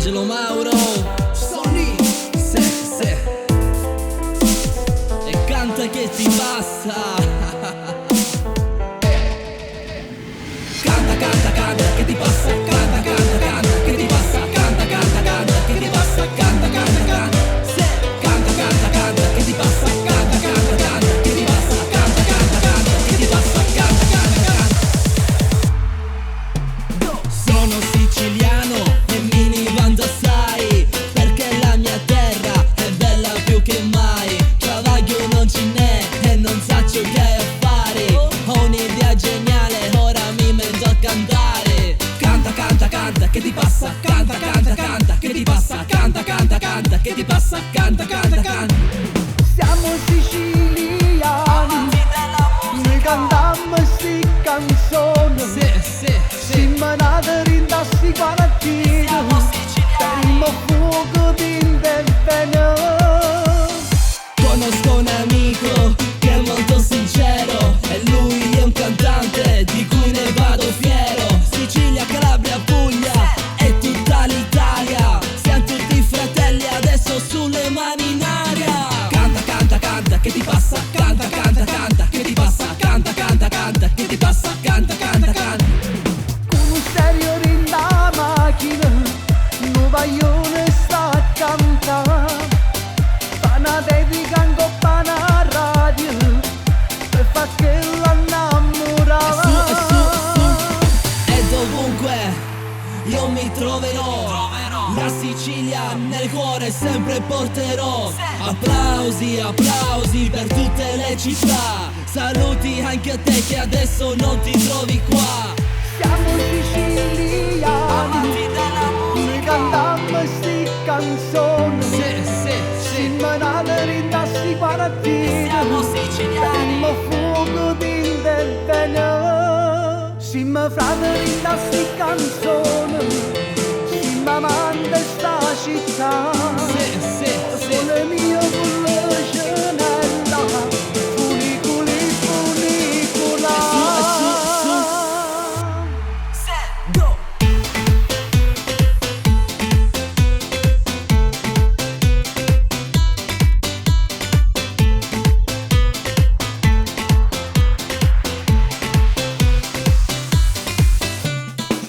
Angelo Mauro, Sonny, se e canta che ti passa. Canta, canta, canta, che ti passa, canta, canta, canta, che ti passa, canta, canta, canta, che ti passa, canta, canta, canta, se canta, canta, canta, che ti passa, canta, canta, canta, che ti passa, canta, canta, canta, che ti passa, canta, canta, canta. Sono siciliano e mi vando assai, perché la mia terra è bella più che mai. Travaglio non ce n'è e non saccio che affari. Ho un'idea geniale, ora mi metto a cantare. Canta, canta, canta, che ti passa, canta, canta, canta, che ti passa, canta, canta, canta, che ti passa, canta, canta, canta. Siamo siciliani, noi cantiamo sti canzoni. Siamo nati in tassi quarantini, teniamo fuoco d'interveno. Conosco un amico che è molto sincero e lui è un cantante di cui ne vado fiero. Sicilia, Calabria, Puglia e tutta l'Italia, siamo tutti fratelli adesso sulle mani in aria. Canta, canta, canta, che ti passa, canta, canta, canta, che ti passa, canta, canta, canta, che ti passa, canta, canta, canta. Con un stereo in da macchina, non vogliono sta a cantare. Pana dedica in coppa alla radio, per far che l'annamorava. E dovunque io mi troverò, la Sicilia nel cuore sempre porterò. Applausi, applausi per tutte le città. Saluti anche a te che adesso non ti trovi qua. Siamo siciliani, noi cantiamo sti canzoni. Siamo nati in tassi quarantini, teniamo fuoco d'interveno. Siamo fratelli in tassi canzoni, siamo amanti sta città. Sole mio con la cenella, funicoli, funicola.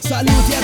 Saluti a